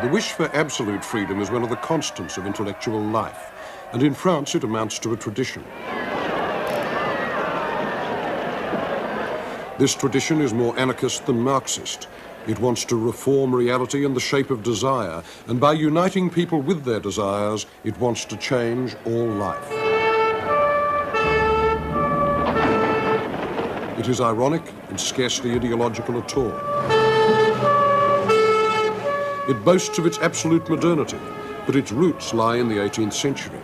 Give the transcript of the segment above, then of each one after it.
The wish for absolute freedom is one of the constants of intellectual life, and in France it amounts to a tradition. This tradition is more anarchist than Marxist. It wants to reform reality in the shape of desire, and by uniting people with their desires, it wants to change all life. It is ironic and scarcely ideological at all. It boasts of its absolute modernity, but its roots lie in the 18th century.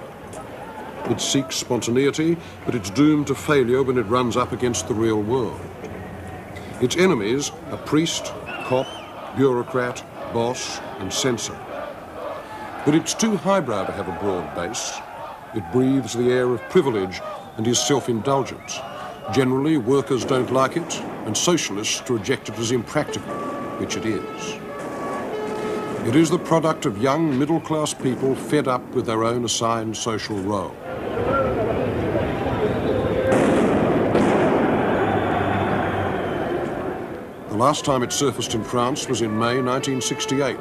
It seeks spontaneity, but it's doomed to failure when it runs up against the real world. Its enemies are priest, cop, bureaucrat, boss, and censor. But it's too highbrow to have a broad base. It breathes the air of privilege and is self-indulgent. Generally, workers don't like it, and socialists reject it as impractical, which it is. It is the product of young middle-class people fed up with their own assigned social role. The last time it surfaced in France was in May 1968.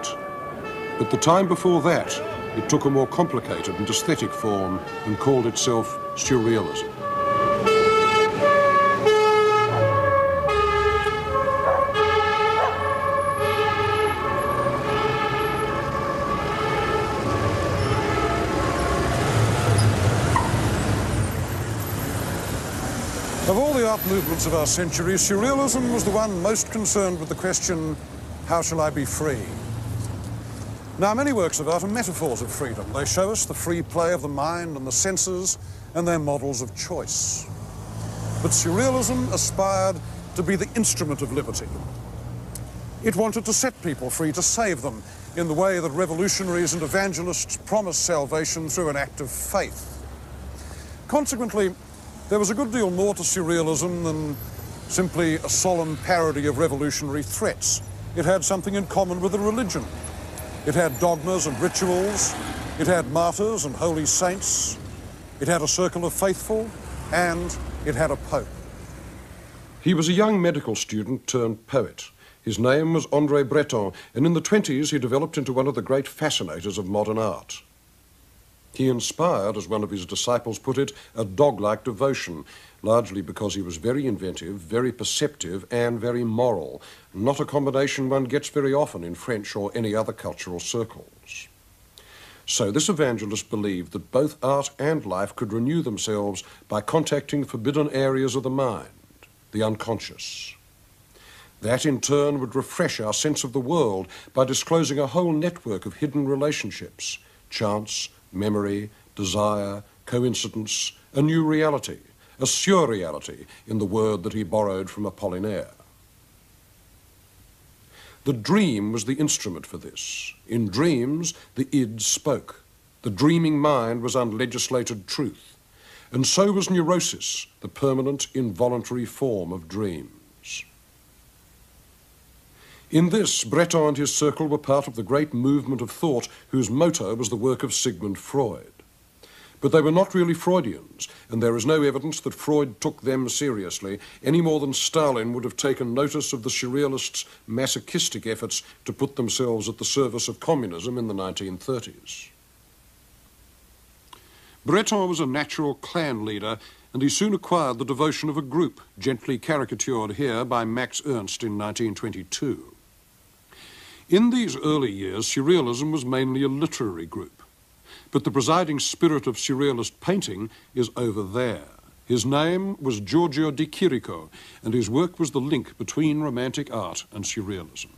But the time before that, it took a more complicated and aesthetic form and called itself surrealism. Of all the art movements of our century, surrealism was the one most concerned with the question, how shall I be free? Now, many works of art are metaphors of freedom. They show us the free play of the mind and the senses, and they're models of choice. But surrealism aspired to be the instrument of liberty. It wanted to set people free, to save them, in the way that revolutionaries and evangelists promise salvation through an act of faith. Consequently, there was a good deal more to surrealism than simply a solemn parody of revolutionary threats. It had something in common with a religion. It had dogmas and rituals. It had martyrs and holy saints. It had a circle of faithful, and it had a pope. He was a young medical student turned poet. His name was André Breton, and in the 20s he developed into one of the great fascinators of modern art. He inspired, as one of his disciples put it, a dog-like devotion, largely because he was very inventive, very perceptive, and very moral, not a combination one gets very often in French or any other cultural circles. So this evangelist believed that both art and life could renew themselves by contacting forbidden areas of the mind, the unconscious. That, in turn, would refresh our sense of the world by disclosing a whole network of hidden relationships, chance, memory, desire, coincidence, a new reality, a surreality, in the word that he borrowed from Apollinaire. The dream was the instrument for this. In dreams, the id spoke. The dreaming mind was unlegislated truth. And so was neurosis, the permanent, involuntary form of dreams. In this, Breton and his circle were part of the great movement of thought whose motor was the work of Sigmund Freud. But they were not really Freudians, and there is no evidence that Freud took them seriously, any more than Stalin would have taken notice of the surrealists' masochistic efforts to put themselves at the service of communism in the 1930s. Breton was a natural clan leader, and he soon acquired the devotion of a group, gently caricatured here by Max Ernst in 1922. In these early years, surrealism was mainly a literary group, but the presiding spirit of surrealist painting is over there. His name was Giorgio di Chirico, and his work was the link between romantic art and surrealism.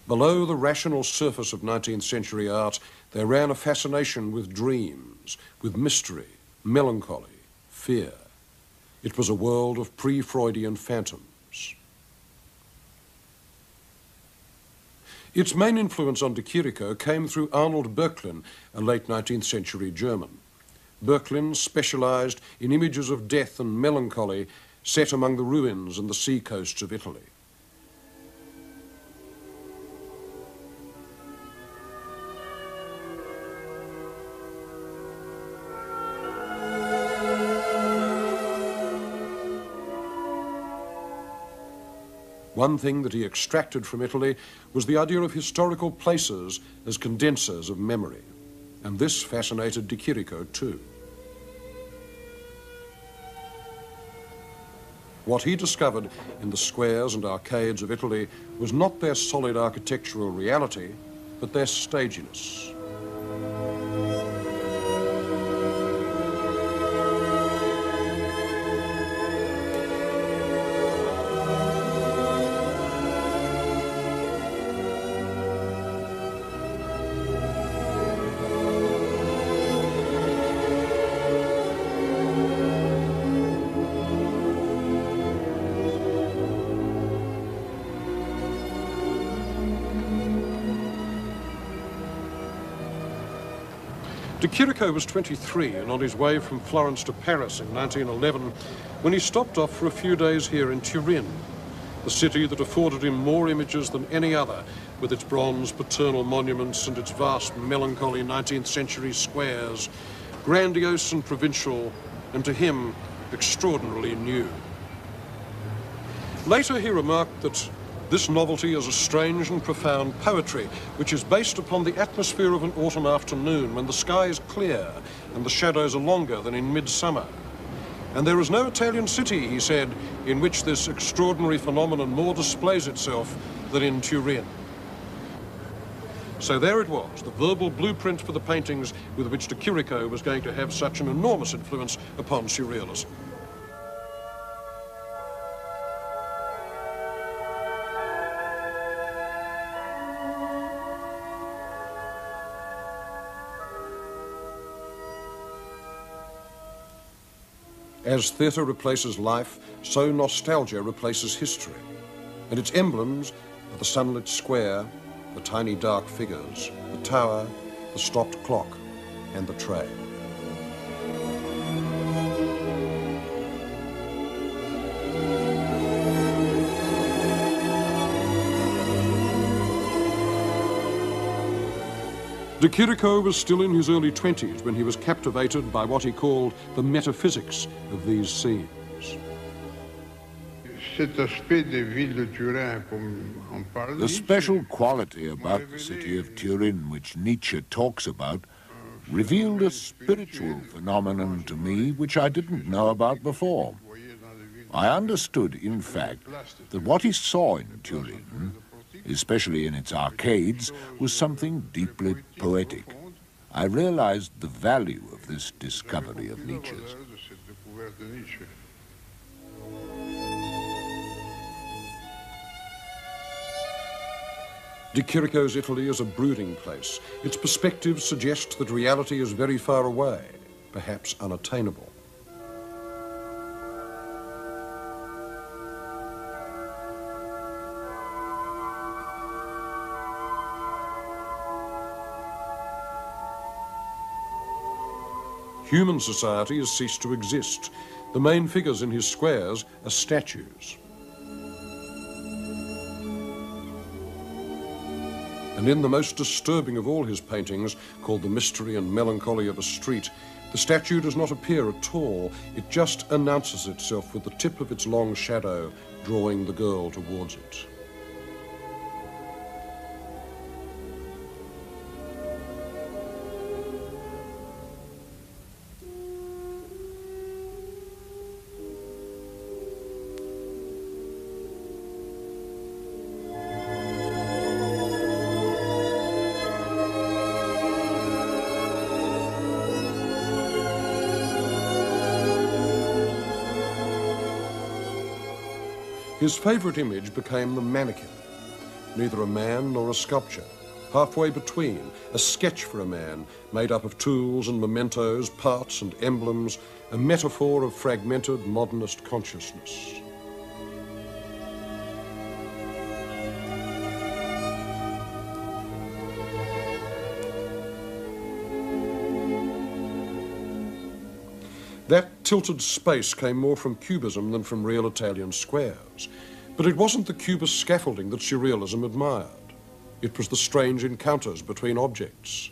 Below the rational surface of 19th century art, there ran a fascination with dreams, with mystery, melancholy, fear. It was a world of pre-Freudian phantoms. Its main influence on de Chirico came through Arnold Böcklin, a late 19th century German. Böcklin specialized in images of death and melancholy set among the ruins and the sea coasts of Italy. One thing that he extracted from Italy was the idea of historical places as condensers of memory. And this fascinated de Chirico too. What he discovered in the squares and arcades of Italy was not their solid architectural reality, but their staginess. De Chirico was 23 and on his way from Florence to Paris in 1911 when he stopped off for a few days here in Turin, the city that afforded him more images than any other, with its bronze paternal monuments and its vast melancholy 19th century squares, grandiose and provincial, and to him, extraordinarily new. Later he remarked that this novelty is a strange and profound poetry, which is based upon the atmosphere of an autumn afternoon when the sky is clear and the shadows are longer than in midsummer. And there is no Italian city, he said, in which this extraordinary phenomenon more displays itself than in Turin. So there it was, the verbal blueprint for the paintings with which de Chirico was going to have such an enormous influence upon surrealism. As theatre replaces life, so nostalgia replaces history. And its emblems are the sunlit square, the tiny dark figures, the tower, the stopped clock, and the tray. De Chirico was still in his early 20s when he was captivated by what he called the metaphysics of these scenes. The special quality about the city of Turin, which Nietzsche talks about, revealed a spiritual phenomenon to me which I didn't know about before. I understood, in fact, that what he saw in Turin, especially in its arcades, was something deeply poetic. I realized the value of this discovery of Nietzsche's. De Chirico's Italy is a brooding place. Its perspectives suggest that reality is very far away, perhaps unattainable. Human society has ceased to exist. The main figures in his squares are statues. And in the most disturbing of all his paintings, called The Mystery and Melancholy of a Street, the statue does not appear at all. It just announces itself with the tip of its long shadow, drawing the girl towards it. His favourite image became the mannequin, neither a man nor a sculpture, halfway between, a sketch for a man made up of tools and mementos, parts and emblems, a metaphor of fragmented modernist consciousness. That tilted space came more from Cubism than from real Italian squares. But it wasn't the Cubist scaffolding that surrealism admired. It was the strange encounters between objects,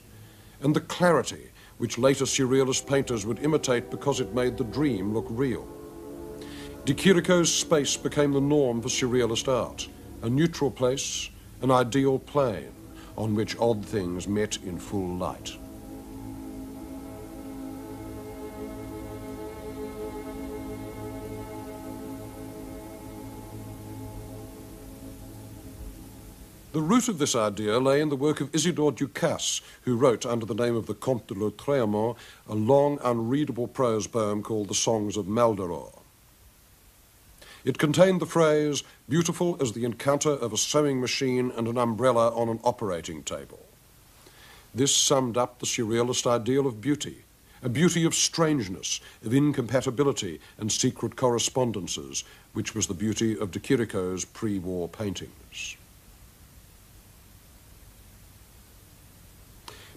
and the clarity which later surrealist painters would imitate because it made the dream look real. De Chirico's space became the norm for surrealist art, a neutral place, an ideal plane on which odd things met in full light. The root of this idea lay in the work of Isidore Ducasse, who wrote, under the name of the Comte de Lautréamont, a long, unreadable prose poem called The Songs of Maldoror. It contained the phrase, beautiful as the encounter of a sewing machine and an umbrella on an operating table. This summed up the surrealist ideal of beauty, a beauty of strangeness, of incompatibility and secret correspondences, which was the beauty of de Chirico's pre-war paintings.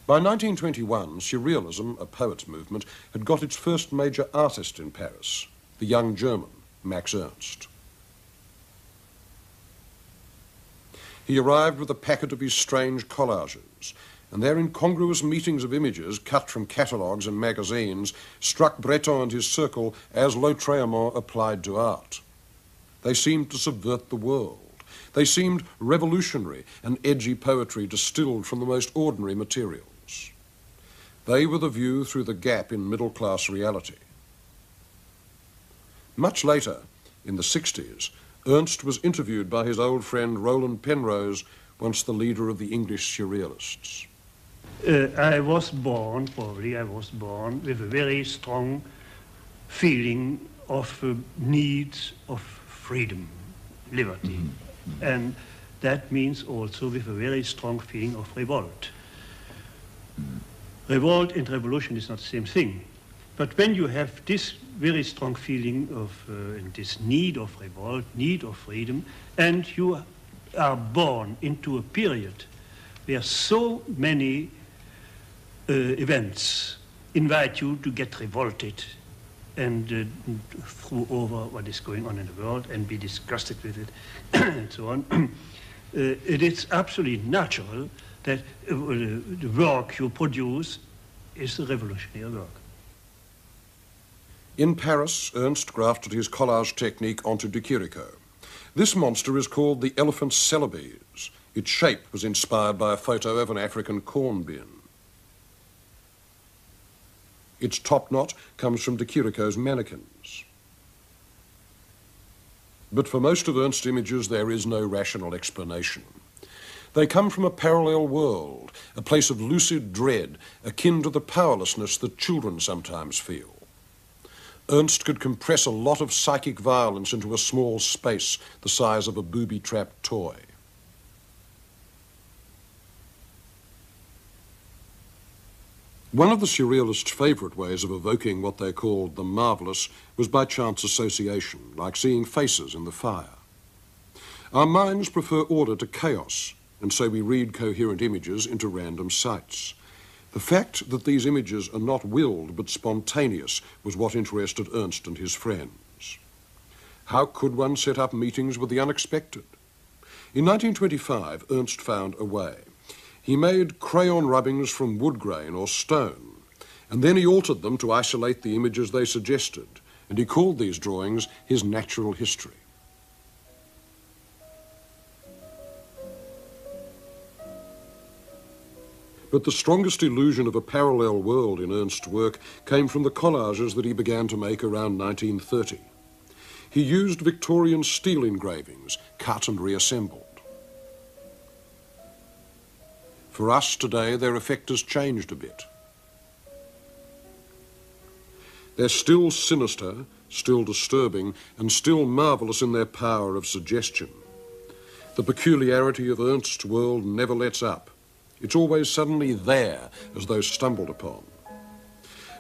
By 1921, surrealism, a poets' movement, had got its first major artist in Paris, the young German, Max Ernst. He arrived with a packet of his strange collages, and their incongruous meetings of images cut from catalogues and magazines struck Breton and his circle as Lautréamont applied to art. They seemed to subvert the world. They seemed revolutionary and edgy poetry distilled from the most ordinary materials. They were the view through the gap in middle-class reality. Much later, in the 60s, Ernst was interviewed by his old friend Roland Penrose, once the leader of the English surrealists. I was born with a very strong feeling of need of freedom, liberty. And that means also with a very strong feeling of revolt. Revolt and revolution is not the same thing. But when you have this very strong feeling of this need of revolt, need of freedom, and you are born into a period where so many events invite you to get revolted and throw over what is going on in the world and be disgusted with it and so on, it is absolutely natural that the work you produce is a revolutionary work. In Paris, Ernst grafted his collage technique onto de Chirico. This monster is called the elephant Celebes. Its shape was inspired by a photo of an African corn bin. Its top knot comes from de Chirico's mannequins. But for most of Ernst's images, there is no rational explanation. They come from a parallel world, a place of lucid dread, akin to the powerlessness that children sometimes feel. Ernst could compress a lot of psychic violence into a small space the size of a booby-trapped toy. One of the surrealists' favourite ways of evoking what they called the marvellous was by chance association, like seeing faces in the fire. Our minds prefer order to chaos, and so we read coherent images into random sights. The fact that these images are not willed but spontaneous was what interested Ernst and his friends. How could one set up meetings with the unexpected? In 1925, Ernst found a way. He made crayon rubbings from wood grain or stone, and then he altered them to isolate the images they suggested, and he called these drawings his natural history. But the strongest illusion of a parallel world in Ernst's work came from the collages that he began to make around 1930. He used Victorian steel engravings, cut and reassembled. For us today, their effect has changed a bit. They're still sinister, still disturbing, and still marvellous in their power of suggestion. The peculiarity of Ernst's world never lets up. It's always suddenly there, as though stumbled upon.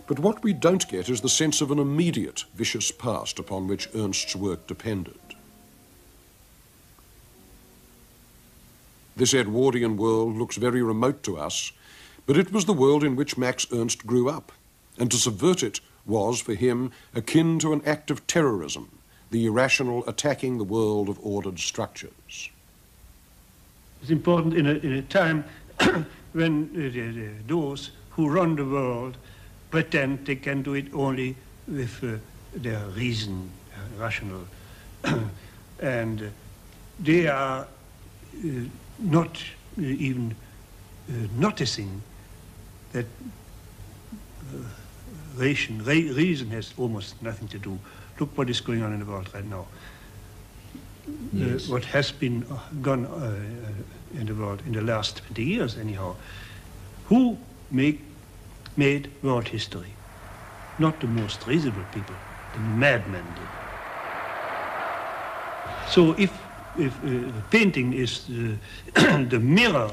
But what we don't get is the sense of an immediate, vicious past upon which Ernst's work depended. This Edwardian world looks very remote to us, but it was the world in which Max Ernst grew up, and to subvert it was, for him, akin to an act of terrorism, the irrational attacking the world of ordered structures. It's important in a time when those who run the world pretend they can do it only with their reason, rational, and they are not even noticing that reason has almost nothing to do. Look what is going on in the world right now. Yes. What has been gone in the world in the last 20 years anyhow. Who made world history? Not the most reasonable people, the madmen did. So if painting is the mirror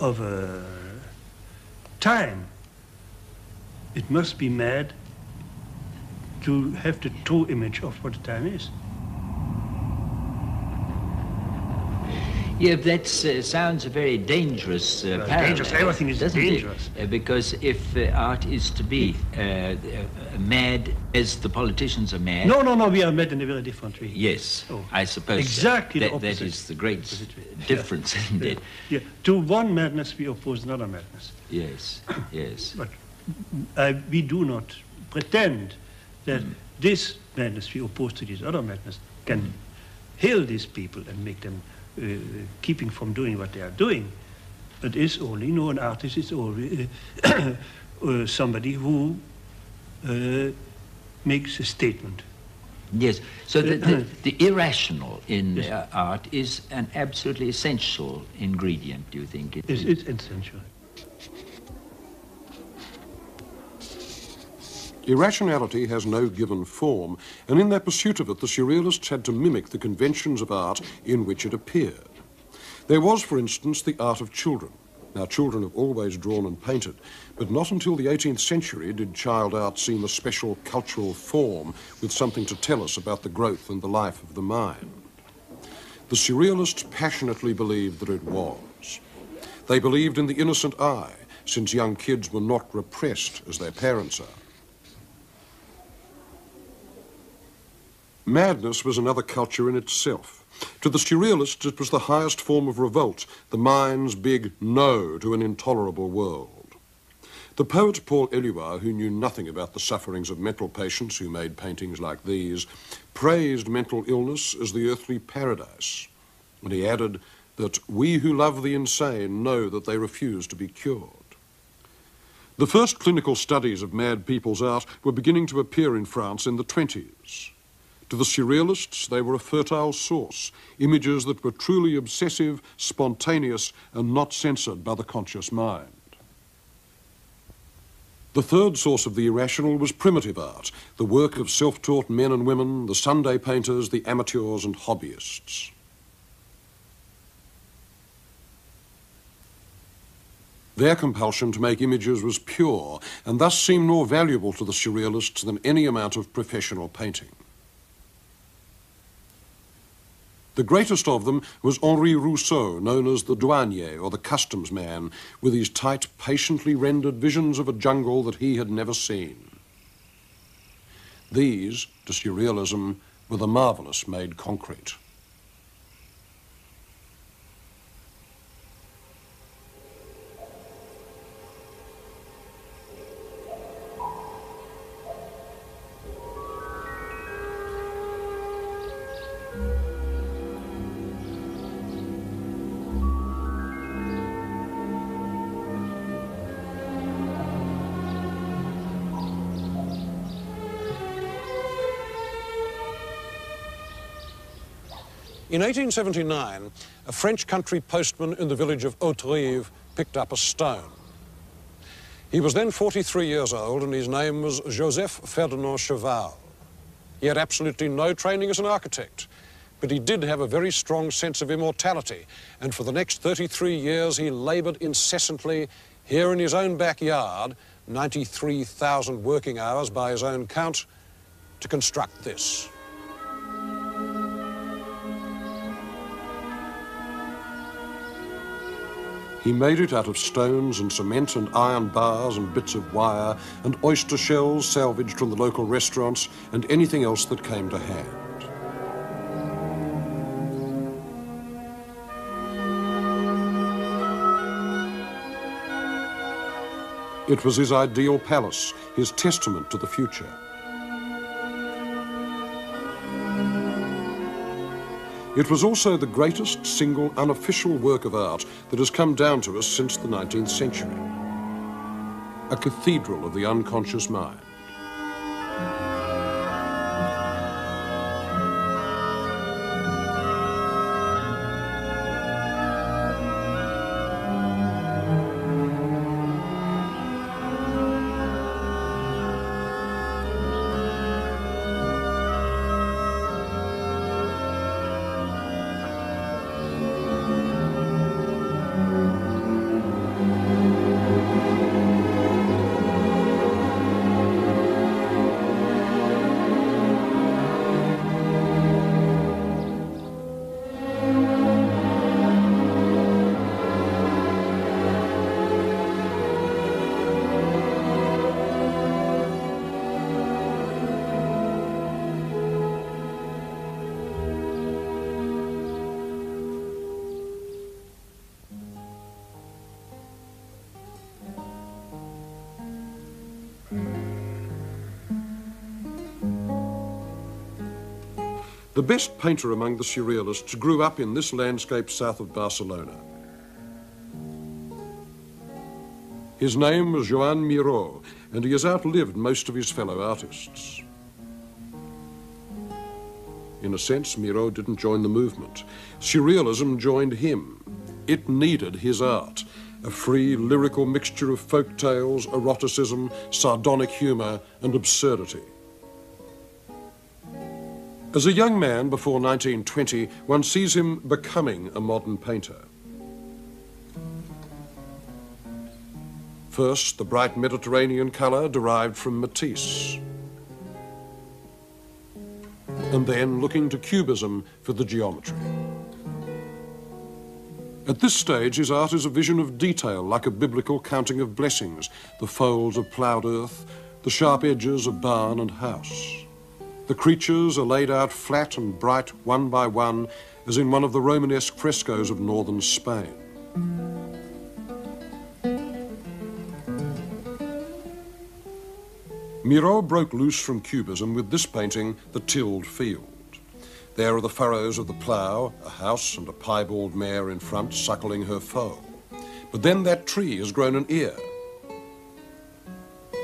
of a time, it must be mad to have the true image of what the time is. Yeah, that sounds a very dangerous parallel. Dangerous. Everything is dangerous. Because if art is to be mad as the politicians are mad... No, we are mad in a very different way. Yes, oh. I suppose exactly that, the opposite. that is the great difference, isn't it? Yeah. To one madness we oppose another madness. Yes, yes. But we do not pretend that this madness we oppose to this other madness can heal these people and make them keeping from doing what they are doing. It is only, an artist is only somebody who makes a statement. Yes, so the irrational in art is an absolutely essential ingredient, do you think? It's essential. Irrationality has no given form, and in their pursuit of it, the surrealists had to mimic the conventions of art in which it appeared. There was, for instance, the art of children. Now, children have always drawn and painted, but not until the 18th century did child art seem a special cultural form with something to tell us about the growth and the life of the mind. The surrealists passionately believed that it was. They believed in the innocent eye, since young kids were not repressed as their parents are. Madness was another culture in itself. To the surrealists, it was the highest form of revolt, the mind's big no to an intolerable world. The poet Paul Éluard, who knew nothing about the sufferings of mental patients who made paintings like these, praised mental illness as the earthly paradise. And he added that we who love the insane know that they refuse to be cured. The first clinical studies of mad people's art were beginning to appear in France in the 20s. To the surrealists, they were a fertile source, images that were truly obsessive, spontaneous, and not censored by the conscious mind. The third source of the irrational was primitive art, the work of self-taught men and women, the Sunday painters, the amateurs and hobbyists. Their compulsion to make images was pure, and thus seemed more valuable to the surrealists than any amount of professional painting. The greatest of them was Henri Rousseau, known as the douanier, or the customs man, with his tight, patiently rendered visions of a jungle that he had never seen. These, to surrealism, were the marvellous made concrete. In 1879, a French country postman in the village of Hauterive picked up a stone. He was then 43 years old and his name was Joseph Ferdinand Cheval. He had absolutely no training as an architect, but he did have a very strong sense of immortality, and for the next 33 years he laboured incessantly here in his own backyard, 93,000 working hours by his own count, to construct this. He made it out of stones and cement and iron bars and bits of wire and oyster shells salvaged from the local restaurants and anything else that came to hand. It was his ideal palace, his testament to the future. It was also the greatest single unofficial work of art that has come down to us since the 19th century. A cathedral of the unconscious mind. The best painter among the surrealists grew up in this landscape south of Barcelona. His name was Joan Miró, and he has outlived most of his fellow artists. In a sense, Miró didn't join the movement. Surrealism joined him. It needed his art, a free lyrical mixture of folk tales, eroticism, sardonic humour and absurdity. As a young man before 1920, one sees him becoming a modern painter. First, the bright Mediterranean colour derived from Matisse, and then looking to Cubism for the geometry. At this stage, his art is a vision of detail, like a biblical counting of blessings, the folds of ploughed earth, the sharp edges of barn and house. The creatures are laid out flat and bright, one by one, as in one of the Romanesque frescoes of northern Spain. Miró broke loose from Cubism with this painting, The Tilled Field. There are the furrows of the plough, a house and a piebald mare in front suckling her foal. But then that tree has grown an ear.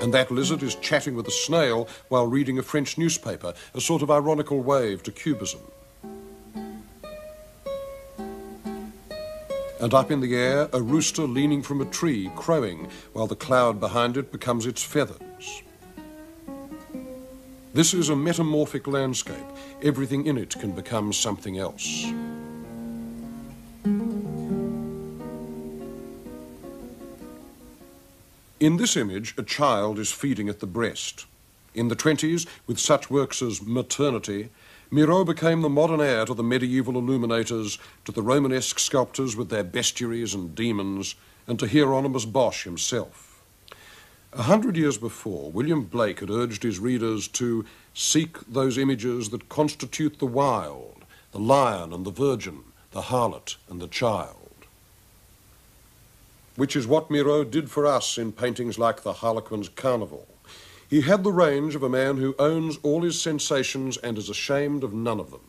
And that lizard is chatting with a snail while reading a French newspaper, a sort of ironical wave to Cubism. And up in the air, a rooster leaning from a tree, crowing, while the cloud behind it becomes its feathers. This is a metamorphic landscape. Everything in it can become something else. In this image, a child is feeding at the breast. In the 20s, with such works as Maternity, Miró became the modern heir to the medieval illuminators, to the Romanesque sculptors with their bestiaries and demons, and to Hieronymus Bosch himself. 100 years before, William Blake had urged his readers to seek those images that constitute the wild, the lion and the virgin, the harlot and the child. Which is what Miró did for us in paintings like the Harlequin's Carnival. He had the range of a man who owns all his sensations and is ashamed of none of them.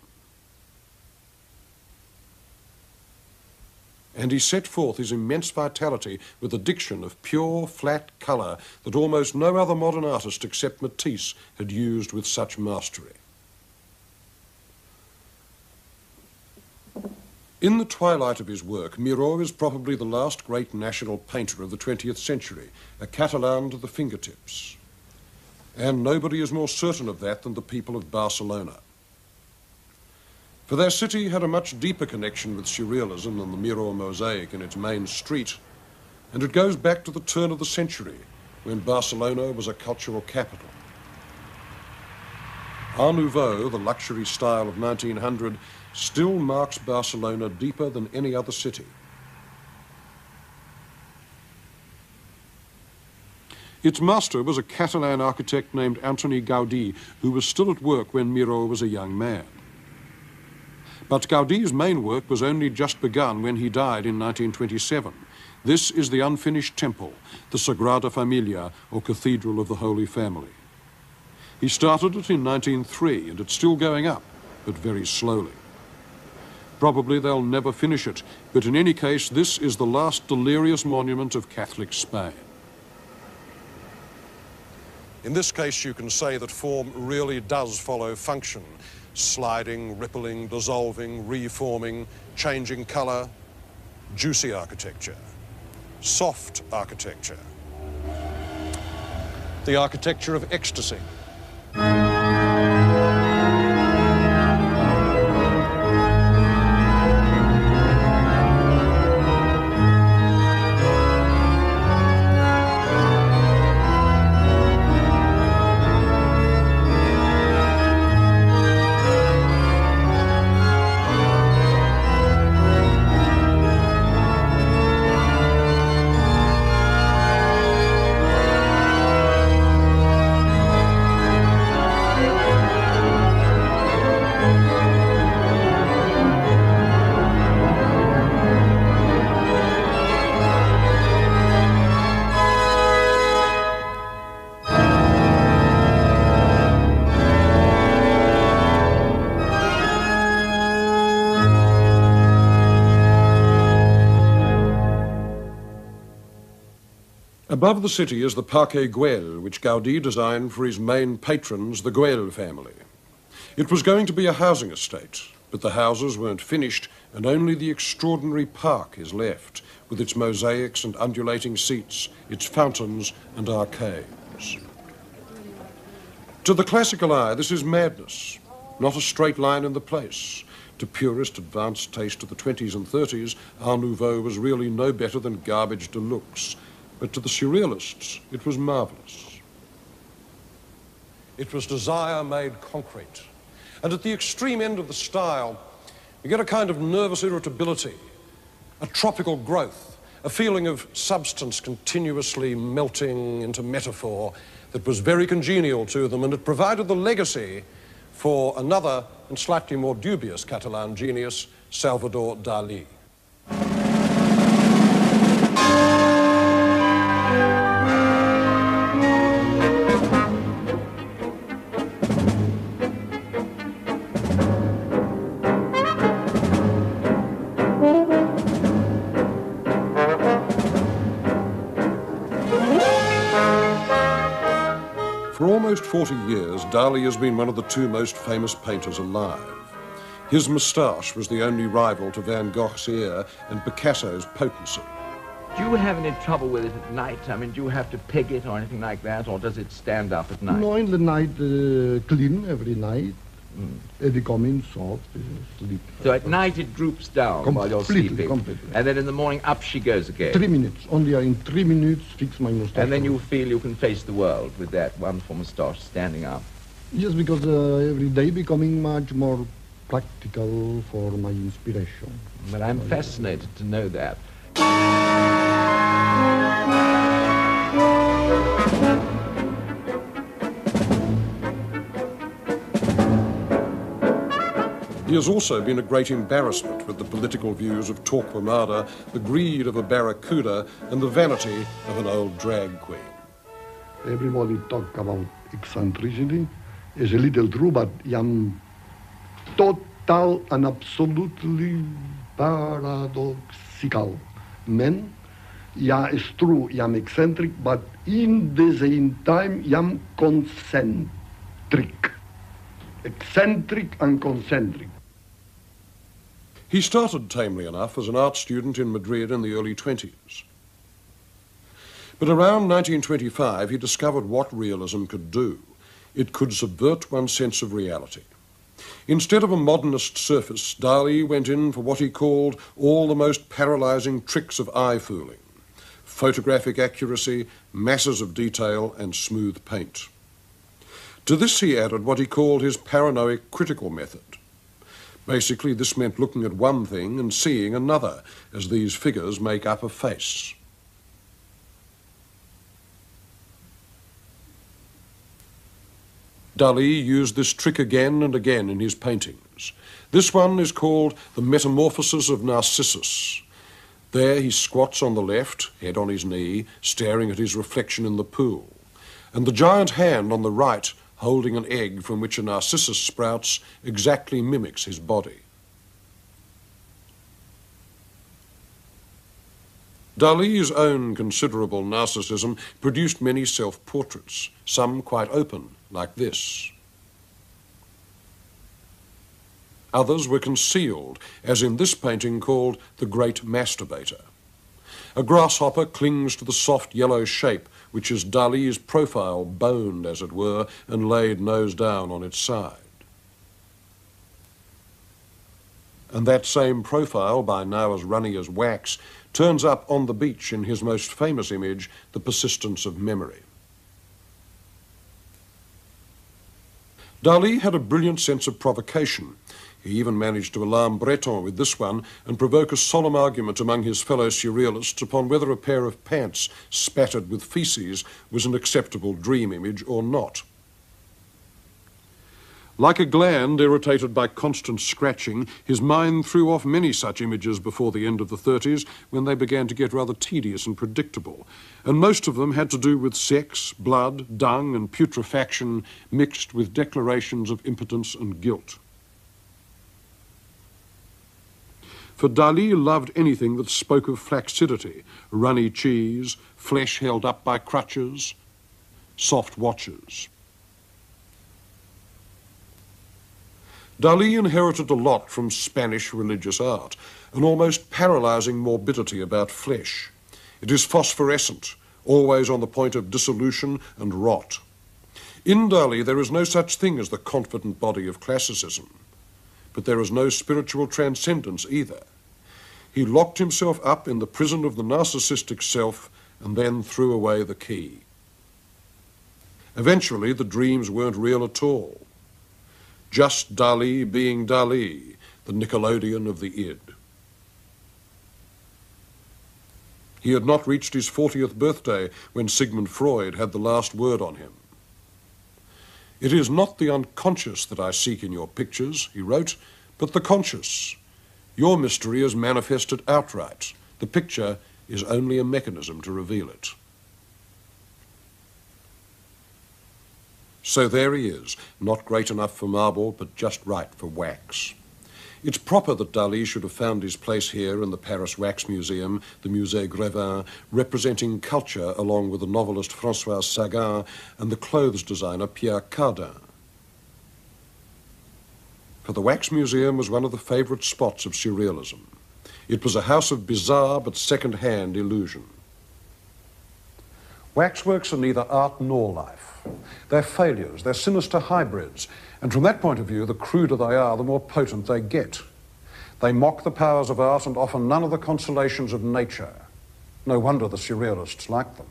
And he set forth his immense vitality with a diction of pure, flat colour that almost no other modern artist except Matisse had used with such mastery. In the twilight of his work, Miró is probably the last great national painter of the 20th century, a Catalan to the fingertips. And nobody is more certain of that than the people of Barcelona. For their city had a much deeper connection with surrealism than the Miró mosaic in its main street, and it goes back to the turn of the century, when Barcelona was a cultural capital. Art Nouveau, the luxury style of 1900, still marks Barcelona deeper than any other city. Its master was a Catalan architect named Antoni Gaudí, who was still at work when Miró was a young man. But Gaudí's main work was only just begun when he died in 1927. This is the unfinished temple, the Sagrada Familia, or Cathedral of the Holy Family. He started it in 1903, and it's still going up, but very slowly. Probably they'll never finish it, but in any case, this is the last delirious monument of Catholic Spain. In this case, you can say that form really does follow function. Sliding, rippling, dissolving, reforming, changing colour, juicy architecture, soft architecture, the architecture of ecstasy. Above the city is the Parque Güell, which Gaudí designed for his main patrons, the Güell family. It was going to be a housing estate, but the houses weren't finished, and only the extraordinary park is left, with its mosaics and undulating seats, its fountains and arcades. To the classical eye, this is madness, not a straight line in the place. To purist, advanced taste of the 20s and 30s, Art Nouveau was really no better than garbage de luxe. But to the surrealists, it was marvellous. It was desire made concrete. And at the extreme end of the style, you get a kind of nervous irritability, a tropical growth, a feeling of substance continuously melting into metaphor that was very congenial to them, and it provided the legacy for another and slightly more dubious Catalan genius, Salvador Dalí. For almost 40 years, Dalí has been one of the two most famous painters alive. His moustache was the only rival to Van Gogh's ear and Picasso's potency. Do you have any trouble with it at night? I mean, do you have to peg it or anything like that, or does it stand up at night? No, in the night, clean every night. They come in soft, sleep. So at night it droops down while you're sleeping. Completely. And then in the morning up she goes again. 3 minutes. Only in 3 minutes fix my moustache. And then you feel you can face the world with that wonderful moustache standing up. Yes, because every day becoming much more practical for my inspiration. But I'm fascinated to know that. He has also been a great embarrassment with the political views of Torquemada, the greed of a barracuda, and the vanity of an old drag queen. Everybody talk about eccentricity. It's a little true, but I'm total and absolutely paradoxical man. Yeah, it's true, I'm eccentric, but in the same time, I'm concentric. Eccentric and concentric. He started tamely enough as an art student in Madrid in the early 20s. But around 1925, he discovered what realism could do. It could subvert one's sense of reality. Instead of a modernist surface, Dalí went in for what he called all the most paralyzing tricks of eye-fooling: photographic accuracy, masses of detail, and smooth paint. To this he added what he called his paranoid critical method. Basically, this meant looking at one thing and seeing another, as these figures make up a face. Dalí used this trick again and again in his paintings. This one is called The Metamorphosis of Narcissus. There he squats on the left, head on his knee, staring at his reflection in the pool. And the giant hand on the right, holding an egg from which a narcissus sprouts, exactly mimics his body. Dali's own considerable narcissism produced many self-portraits, some quite open, like this. Others were concealed, as in this painting called The Great Masturbator. A grasshopper clings to the soft yellow shape, which is Dali's profile, boned, as it were, and laid nose down on its side. And that same profile, by now as runny as wax, turns up on the beach in his most famous image, The Persistence of Memory. Dali had a brilliant sense of provocation. He even managed to alarm Breton with this one and provoke a solemn argument among his fellow surrealists upon whether a pair of pants spattered with feces was an acceptable dream image or not. Like a gland irritated by constant scratching, his mind threw off many such images before the end of the 30s, when they began to get rather tedious and predictable, and most of them had to do with sex, blood, dung and putrefaction mixed with declarations of impotence and guilt. For Dali loved anything that spoke of flaccidity, runny cheese, flesh held up by crutches, soft watches. Dali inherited a lot from Spanish religious art, an almost paralyzing morbidity about flesh. It is phosphorescent, always on the point of dissolution and rot. In Dali there is no such thing as the confident body of classicism, but there is no spiritual transcendence either. He locked himself up in the prison of the narcissistic self and then threw away the key. Eventually the dreams weren't real at all. Just Dali being Dali, the Nickelodeon of the id. He had not reached his 40th birthday when Sigmund Freud had the last word on him. "It is not the unconscious that I seek in your pictures," he wrote, "but the conscious. Your mystery is manifested outright. The picture is only a mechanism to reveal it." So there he is, not great enough for marble, but just right for wax. It's proper that Dali should have found his place here in the Paris Wax Museum, the Musée Grévin, representing culture along with the novelist François Sagan and the clothes designer Pierre Cardin. For the Wax Museum was one of the favourite spots of surrealism. It was a house of bizarre but second-hand illusion. Waxworks are neither art nor life. They're failures, they're sinister hybrids, and from that point of view, the cruder they are, the more potent they get. They mock the powers of art and offer none of the consolations of nature. No wonder the surrealists like them.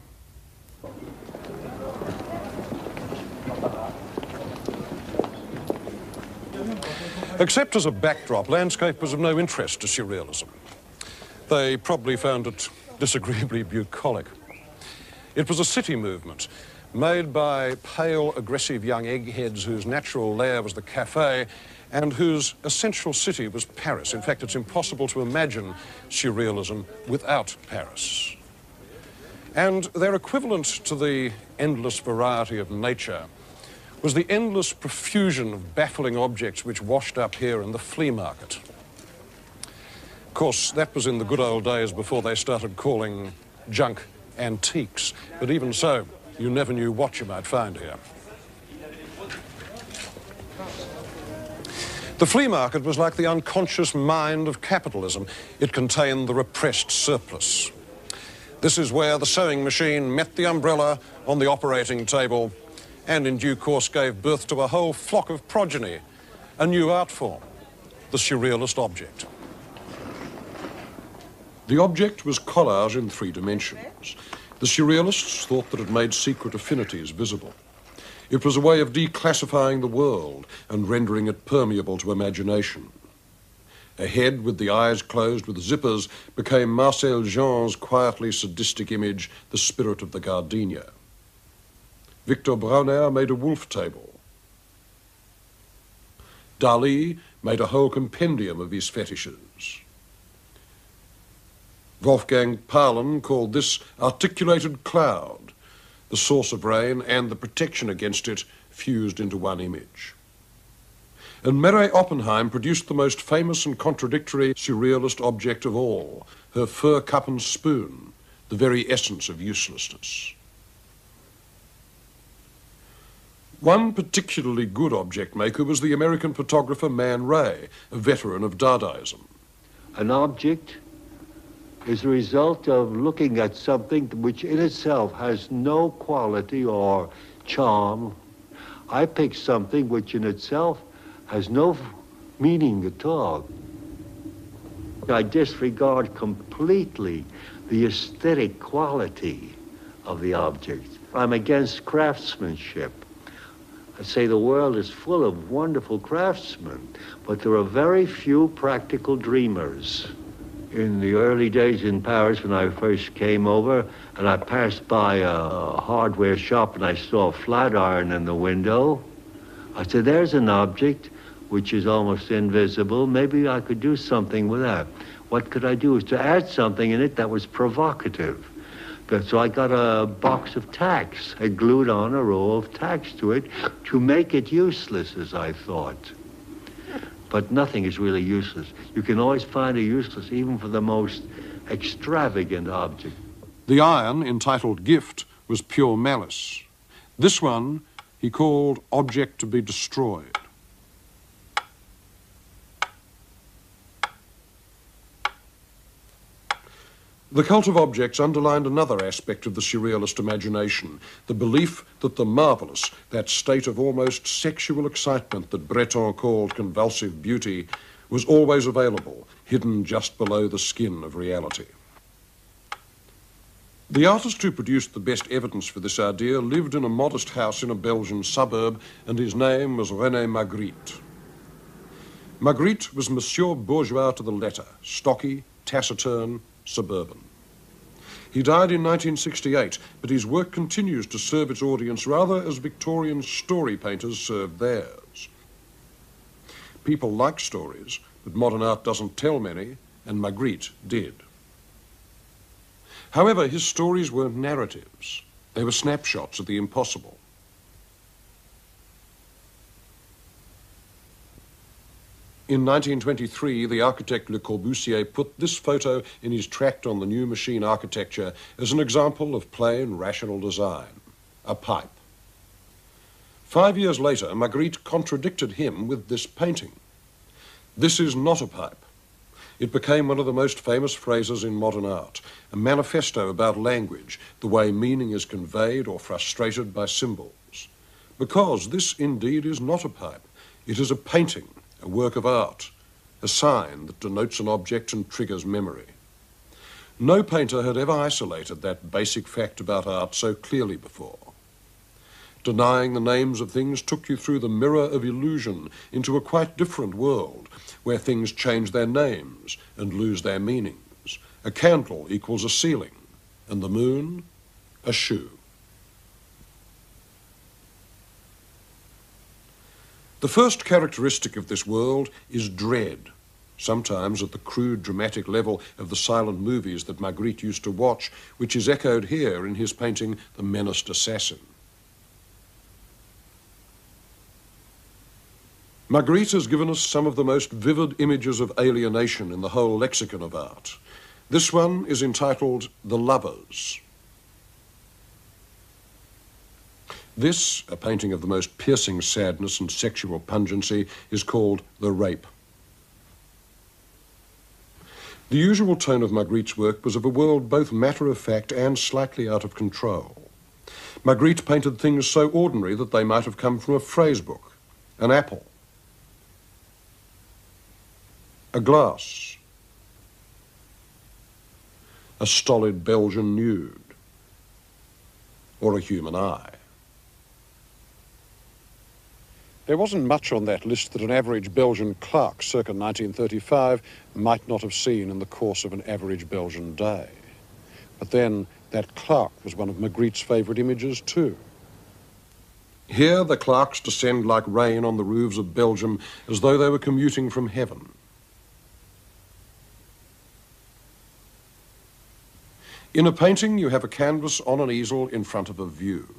Except as a backdrop, landscape was of no interest to surrealism. They probably found it disagreeably bucolic. It was a city movement, made by pale, aggressive young eggheads whose natural lair was the cafe and whose essential city was Paris. In fact, it's impossible to imagine surrealism without Paris. And their equivalent to the endless variety of nature was the endless profusion of baffling objects which washed up here in the flea market. Of course, that was in the good old days before they started calling junk antiques, but even so, you never knew what you might find here. The flea market was like the unconscious mind of capitalism. It contained the repressed surplus. This is where the sewing machine met the umbrella on the operating table and in due course gave birth to a whole flock of progeny, a new art form, the surrealist object. The object was collage in 3 dimensions. The surrealists thought that it made secret affinities visible. It was a way of declassifying the world and rendering it permeable to imagination. A head with the eyes closed with zippers became Marcel Jean's quietly sadistic image, the spirit of the gardenia. Victor Brauner made a wolf table. Dali made a whole compendium of his fetishes. Wolfgang Paalen called this articulated cloud, the source of rain and the protection against it fused into one image. And Mary Oppenheim produced the most famous and contradictory surrealist object of all, her fur cup and spoon, the very essence of uselessness. One particularly good object maker was the American photographer Man Ray, a veteran of Dadaism. An object is the result of looking at something which in itself has no quality or charm. I pick something which in itself has no meaning at all. I disregard completely the aesthetic quality of the object. I'm against craftsmanship. I say the world is full of wonderful craftsmen, but there are very few practical dreamers. In the early days in Paris, when I first came over, and I passed by a hardware shop and I saw a flat iron in the window, I said, there's an object which is almost invisible. Maybe I could do something with that. What could I do? Is to add something in it that was provocative. So I got a box of tacks. I glued on a row of tacks to it to make it useless, as I thought. But nothing is really useless. You can always find a useless, even for the most extravagant object. The iron, entitled Gift, was pure malice. This one he called Object to be Destroyed. The cult of objects underlined another aspect of the surrealist imagination, the belief that the marvellous, that state of almost sexual excitement that Breton called convulsive beauty, was always available, hidden just below the skin of reality. The artist who produced the best evidence for this idea lived in a modest house in a Belgian suburb, and his name was René Magritte. Magritte was Monsieur Bourgeois to the letter, stocky, taciturn, suburban. He died in 1968, but his work continues to serve its audience rather as Victorian story painters served theirs. People like stories, but modern art doesn't tell many, and Magritte did. However, his stories weren't narratives. They were snapshots of the impossible. In 1923, the architect Le Corbusier put this photo in his tract on the new machine architecture as an example of plain, rational design, a pipe. 5 years later, Magritte contradicted him with this painting. This is not a pipe. It became one of the most famous phrases in modern art, a manifesto about language, the way meaning is conveyed or frustrated by symbols. Because this indeed is not a pipe. It is a painting, a work of art, a sign that denotes an object and triggers memory. No painter had ever isolated that basic fact about art so clearly before. Denying the names of things took you through the mirror of illusion into a quite different world, where things change their names and lose their meanings. A candle equals a ceiling, and the moon, a shoe. The first characteristic of this world is dread, sometimes at the crude dramatic level of the silent movies that Magritte used to watch, which is echoed here in his painting The Menaced Assassin. Magritte has given us some of the most vivid images of alienation in the whole lexicon of art. This one is entitled The Lovers. This, a painting of the most piercing sadness and sexual pungency, is called The Rape. The usual tone of Magritte's work was of a world both matter-of-fact and slightly out of control. Magritte painted things so ordinary that they might have come from a phrase book, an apple, a glass, a stolid Belgian nude, or a human eye. There wasn't much on that list that an average Belgian clerk circa 1935 might not have seen in the course of an average Belgian day. But then that clerk was one of Magritte's favourite images too. Here the clerks descend like rain on the roofs of Belgium as though they were commuting from heaven. In a painting, you have a canvas on an easel in front of a view.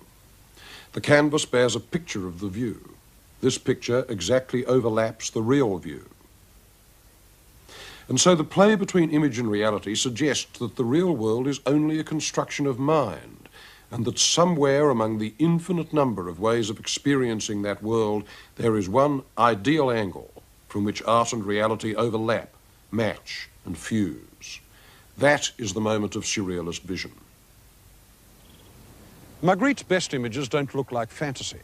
The canvas bears a picture of the view. This picture exactly overlaps the real view. And so the play between image and reality suggests that the real world is only a construction of mind, and that somewhere among the infinite number of ways of experiencing that world, there is one ideal angle from which art and reality overlap, match, and fuse. That is the moment of surrealist vision. Magritte's best images don't look like fantasy.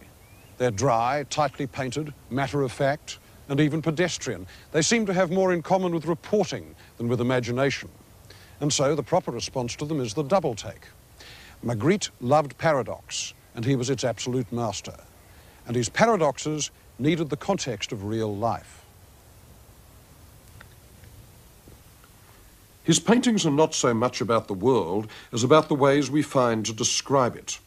They're dry, tightly painted, matter-of-fact, and even pedestrian. They seem to have more in common with reporting than with imagination. And so the proper response to them is the double take. Magritte loved paradox, and he was its absolute master. And his paradoxes needed the context of real life. His paintings are not so much about the world as about the ways we find to describe it.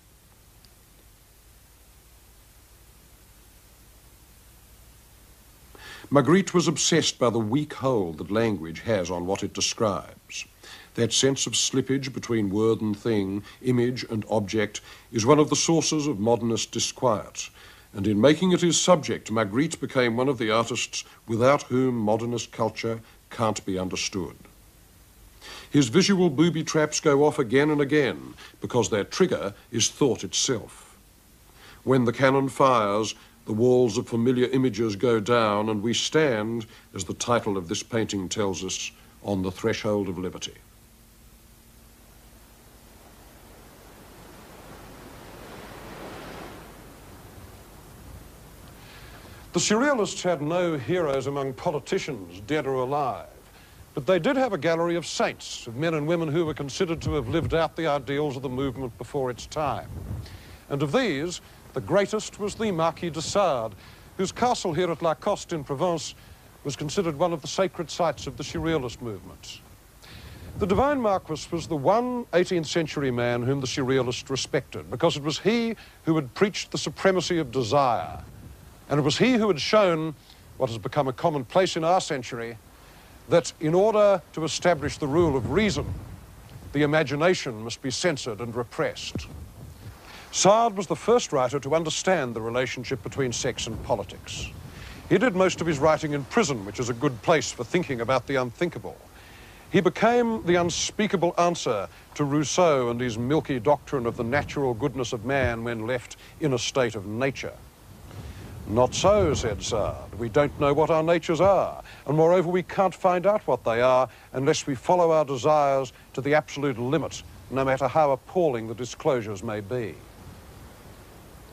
Magritte was obsessed by the weak hold that language has on what it describes. That sense of slippage between word and thing, image and object, is one of the sources of modernist disquiet, and in making it his subject, Magritte became one of the artists without whom modernist culture can't be understood. His visual booby traps go off again and again because their trigger is thought itself. When the cannon fires, the walls of familiar images go down, and we stand, as the title of this painting tells us, on the threshold of liberty. The surrealists had no heroes among politicians, dead or alive, but they did have a gallery of saints, of men and women who were considered to have lived out the ideals of the movement before its time. And of these, the greatest was the Marquis de Sade, whose castle here at La Coste in Provence was considered one of the sacred sites of the surrealist movement. The Divine Marquis was the one 18th century man whom the surrealists respected, because it was he who had preached the supremacy of desire, and it was he who had shown, what has become a commonplace in our century, that in order to establish the rule of reason, the imagination must be censored and repressed. Sade was the first writer to understand the relationship between sex and politics. He did most of his writing in prison, which is a good place for thinking about the unthinkable. He became the unspeakable answer to Rousseau and his milky doctrine of the natural goodness of man when left in a state of nature. Not so, said Sade. We don't know what our natures are, and moreover we can't find out what they are unless we follow our desires to the absolute limit, no matter how appalling the disclosures may be.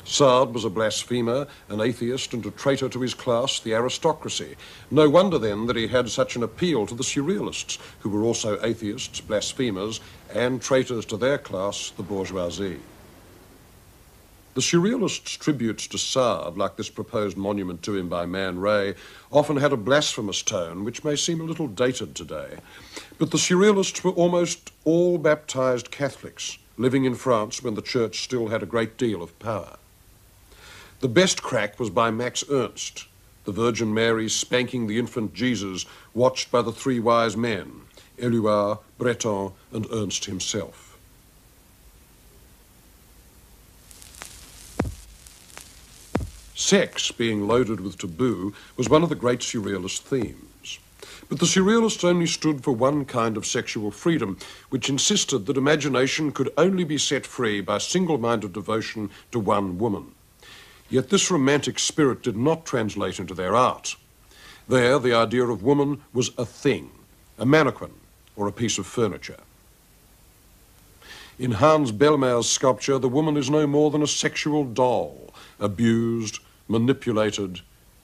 Sade was a blasphemer, an atheist, and a traitor to his class, the aristocracy. No wonder, then, that he had such an appeal to the surrealists, who were also atheists, blasphemers, and traitors to their class, the bourgeoisie. The surrealists' tributes to Sade, like this proposed monument to him by Man Ray, often had a blasphemous tone, which may seem a little dated today. But the surrealists were almost all baptized Catholics, living in France when the church still had a great deal of power. The best crack was by Max Ernst, the Virgin Mary spanking the infant Jesus, watched by the three wise men, Éluard, Breton, and Ernst himself. Sex, being loaded with taboo, was one of the great surrealist themes. But the surrealists only stood for one kind of sexual freedom, which insisted that imagination could only be set free by single-minded devotion to one woman. Yet this romantic spirit did not translate into their art. There, the idea of woman was a thing, a mannequin, or a piece of furniture. In Hans Belmer's sculpture, the woman is no more than a sexual doll, abused, manipulated,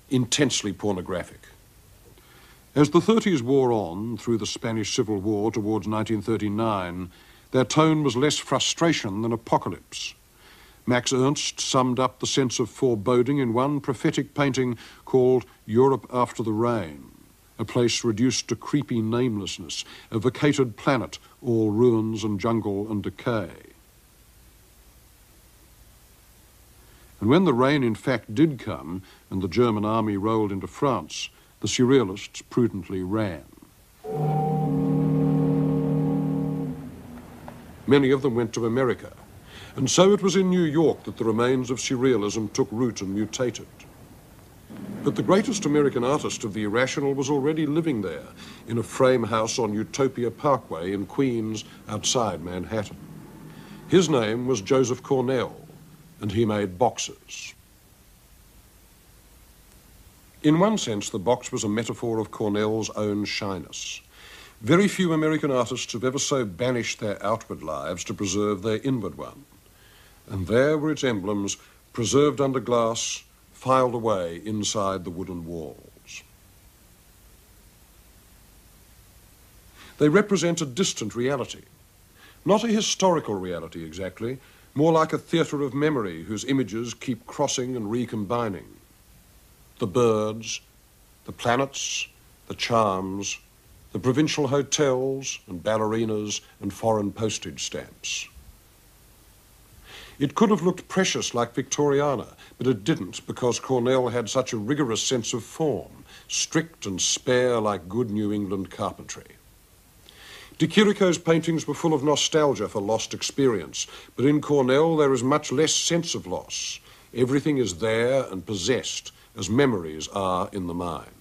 intensely pornographic. As the 30s wore on through the Spanish Civil War towards 1939, their tone was less frustration than apocalypse. Max Ernst summed up the sense of foreboding in one prophetic painting called Europe After the Rain, a place reduced to creepy namelessness, a vacated planet, all ruins and jungle and decay. And when the rain in fact did come and the German army rolled into France, the surrealists prudently ran. Many of them went to America. And so it was in New York that the remains of surrealism took root and mutated. But the greatest American artist of the irrational was already living there in a frame house on Utopia Parkway in Queens, outside Manhattan. His name was Joseph Cornell, and he made boxes. In one sense, the box was a metaphor of Cornell's own shyness. Very few American artists have ever so banished their outward lives to preserve their inward one. And there were its emblems, preserved under glass, filed away inside the wooden walls. They represent a distant reality. Not a historical reality exactly, more like a theatre of memory whose images keep crossing and recombining. The birds, the planets, the charms, the provincial hotels and ballerinas and foreign postage stamps. It could have looked precious like Victoriana, but it didn't because Cornell had such a rigorous sense of form, strict and spare like good New England carpentry. De Chirico's paintings were full of nostalgia for lost experience, but in Cornell there is much less sense of loss. Everything is there and possessed, as memories are in the mind.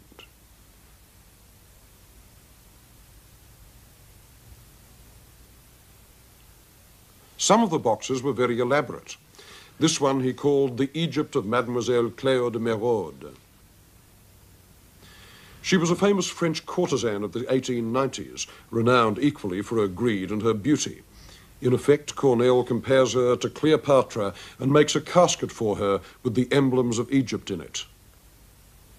Some of the boxes were very elaborate. This one he called the Egypt of Mademoiselle Cléo de Mérode. She was a famous French courtesan of the 1890s, renowned equally for her greed and her beauty. In effect, Cornell compares her to Cleopatra and makes a casket for her with the emblems of Egypt in it.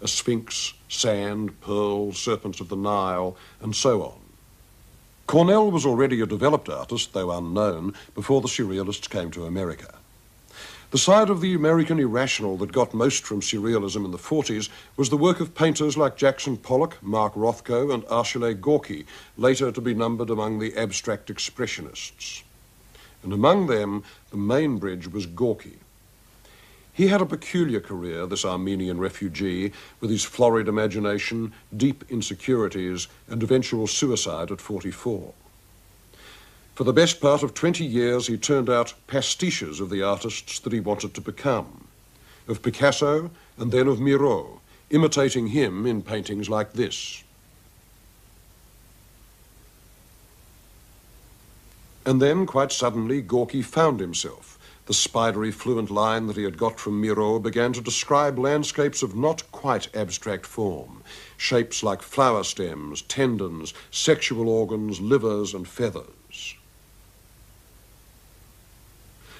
A sphinx, sand, pearls, serpents of the Nile, and so on. Cornell was already a developed artist, though unknown, before the surrealists came to America. The side of the American irrational that got most from surrealism in the 40s was the work of painters like Jackson Pollock, Mark Rothko, and Achille Gorky, later to be numbered among the abstract expressionists. And among them, the main bridge was Gorky. He had a peculiar career, this Armenian refugee, with his florid imagination, deep insecurities, and eventual suicide at 44. For the best part of 20 years, he turned out pastiches of the artists that he wanted to become, of Picasso and then of Miro, imitating him in paintings like this. And then, quite suddenly, Gorky found himself. The spidery, fluent line that he had got from Miro began to describe landscapes of not quite abstract form, shapes like flower stems, tendons, sexual organs, livers, and feathers.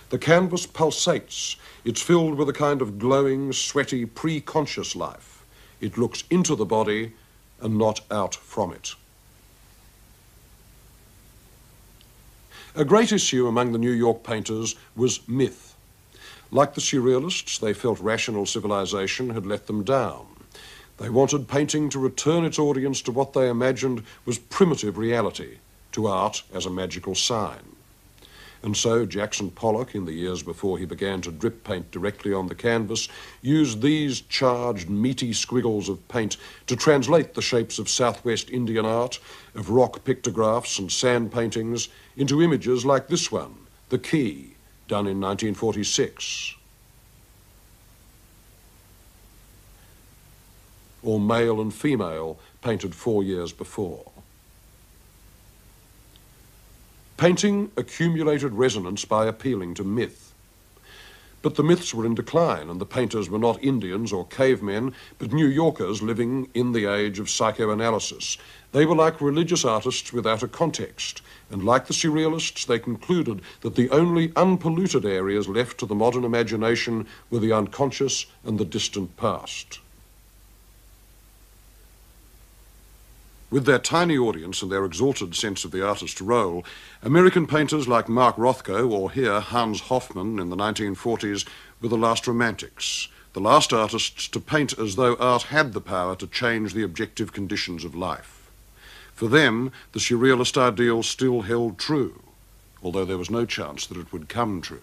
The canvas pulsates. It's filled with a kind of glowing, sweaty, pre-conscious life. It looks into the body and not out from it. A great issue among the New York painters was myth. Like the surrealists, they felt rational civilization had let them down. They wanted painting to return its audience to what they imagined was primitive reality, to art as a magical sign. And so Jackson Pollock, in the years before he began to drip paint directly on the canvas, used these charged, meaty squiggles of paint to translate the shapes of Southwest Indian art, of rock pictographs and sand paintings, into images like this one, The Key, done in 1946. Or Male and Female, painted 4 years before. Painting accumulated resonance by appealing to myth. But the myths were in decline, and the painters were not Indians or cavemen, but New Yorkers living in the age of psychoanalysis. They were like religious artists without a context, and like the surrealists, they concluded that the only unpolluted areas left to the modern imagination were the unconscious and the distant past. With their tiny audience and their exalted sense of the artist's role, American painters like Mark Rothko, or here Hans Hofmann in the 1940s, were the last romantics, the last artists to paint as though art had the power to change the objective conditions of life. For them, the surrealist ideal still held true, although there was no chance that it would come true.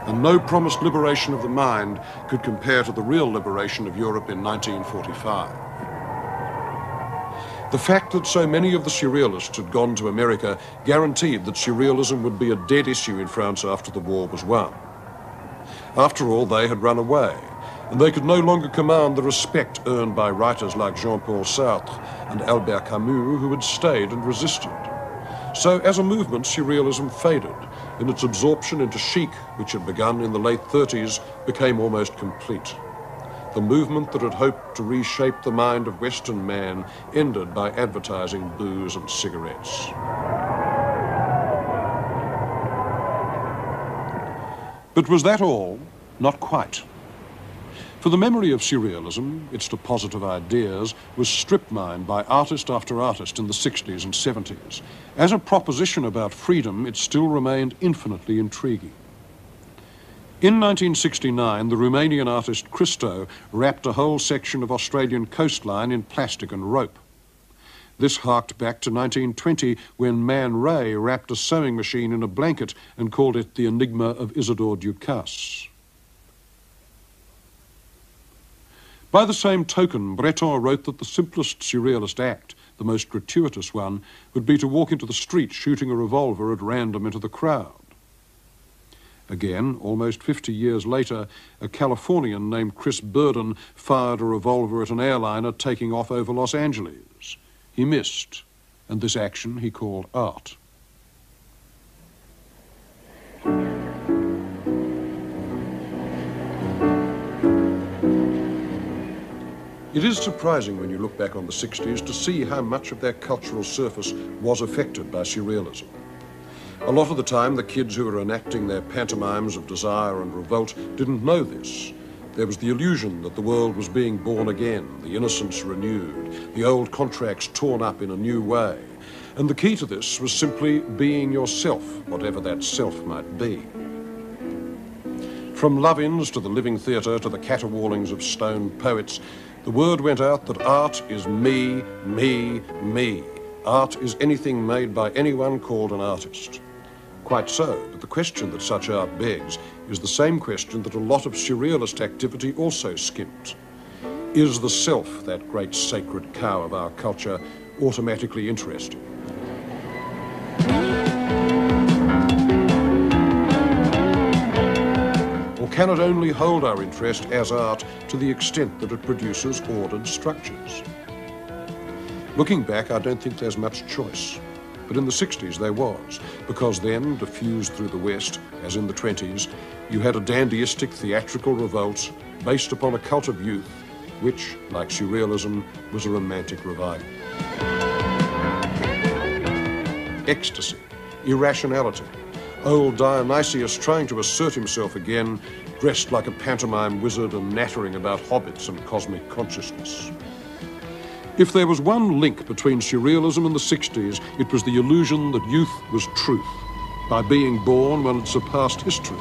And no promised liberation of the mind could compare to the real liberation of Europe in 1945. The fact that so many of the surrealists had gone to America guaranteed that surrealism would be a dead issue in France after the war was won. After all, they had run away, and they could no longer command the respect earned by writers like Jean-Paul Sartre and Albert Camus, who had stayed and resisted. So, as a movement, surrealism faded, and its absorption into chic, which had begun in the late 30s, became almost complete. The movement that had hoped to reshape the mind of Western man ended by advertising booze and cigarettes. But was that all? Not quite. For the memory of surrealism, its deposit of ideas, was strip mined by artist after artist in the 60s and 70s. As a proposition about freedom, it still remained infinitely intriguing. In 1969, the Romanian artist Christo wrapped a whole section of Australian coastline in plastic and rope. This harked back to 1920, when Man Ray wrapped a sewing machine in a blanket and called it the Enigma of Isidore Ducasse. By the same token, Breton wrote that the simplest surrealist act, the most gratuitous one, would be to walk into the street shooting a revolver at random into the crowd. Again, almost 50 years later, a Californian named Chris Burden fired a revolver at an airliner taking off over Los Angeles. He missed, and this action he called art. It is surprising when you look back on the 60s to see how much of their cultural surface was affected by surrealism. A lot of the time, the kids who were enacting their pantomimes of desire and revolt didn't know this. There was the illusion that the world was being born again, the innocence renewed, the old contracts torn up in a new way. And the key to this was simply being yourself, whatever that self might be. From love-ins to the living theatre to the caterwaulings of stone poets, the word went out that art is me, me, me. Art is anything made by anyone called an artist. Quite so, but the question that such art begs is the same question that a lot of surrealist activity also skimped. Is the self, that great sacred cow of our culture, automatically interesting? Or can it only hold our interest as art to the extent that it produces ordered structures? Looking back, I don't think there's much choice. But in the 60s there was, because then, diffused through the West, as in the 20s, you had a dandyistic theatrical revolt based upon a cult of youth, which, like surrealism, was a romantic revival. Ecstasy, irrationality, old Dionysius trying to assert himself again, dressed like a pantomime wizard and nattering about hobbits and cosmic consciousness. If there was one link between surrealism and the 60s, it was the illusion that youth was truth. By being born, one had surpassed history.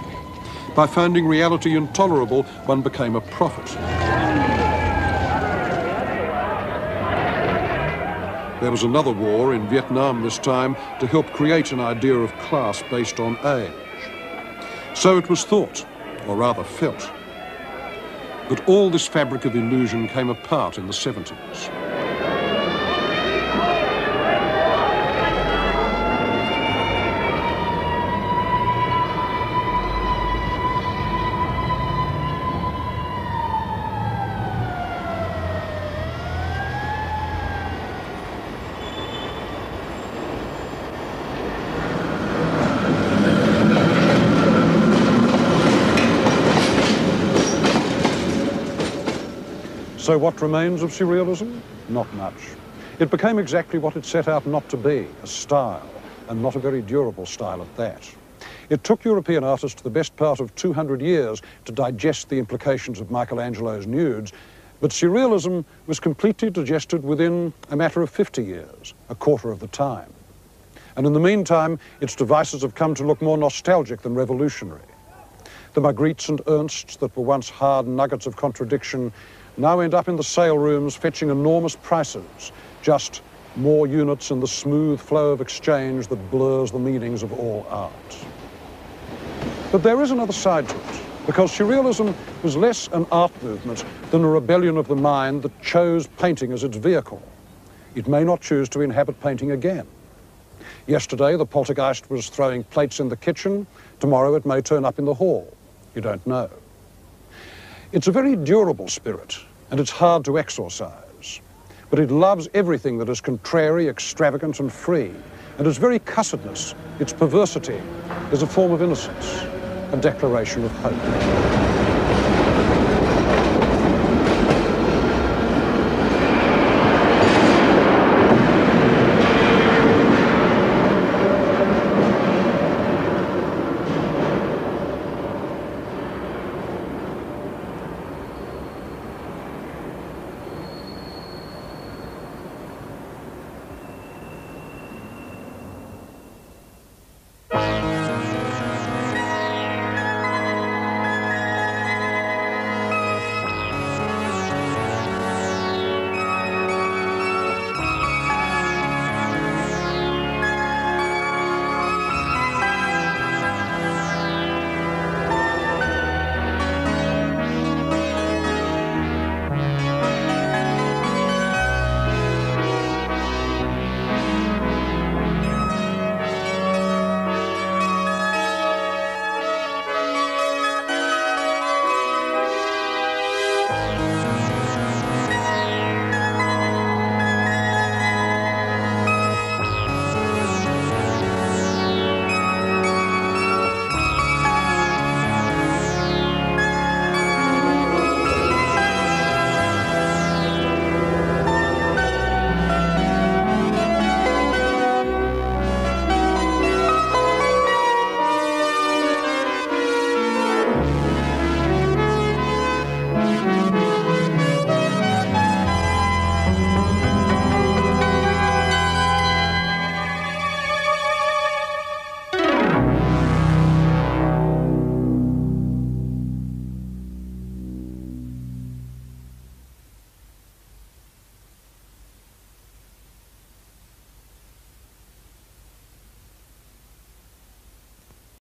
By finding reality intolerable, one became a prophet. There was another war in Vietnam this time to help create an idea of class based on age. So it was thought, or rather felt. But all this fabric of illusion came apart in the 70s. So what remains of surrealism? Not much. It became exactly what it set out not to be, a style, and not a very durable style at that. It took European artists the best part of 200 years to digest the implications of Michelangelo's nudes, but surrealism was completely digested within a matter of 50 years, a quarter of the time. And in the meantime, its devices have come to look more nostalgic than revolutionary. The Magrittes and Ernsts that were once hard nuggets of contradiction now end up in the sale rooms fetching enormous prices, just more units in the smooth flow of exchange that blurs the meanings of all art. But there is another side to it, because surrealism was less an art movement than a rebellion of the mind that chose painting as its vehicle. It may not choose to inhabit painting again. Yesterday, the poltergeist was throwing plates in the kitchen. Tomorrow, it may turn up in the hall. You don't know. It's a very durable spirit, and it's hard to exorcise. But it loves everything that is contrary, extravagant, and free. And its very cussedness, its perversity, is a form of innocence, a declaration of hope.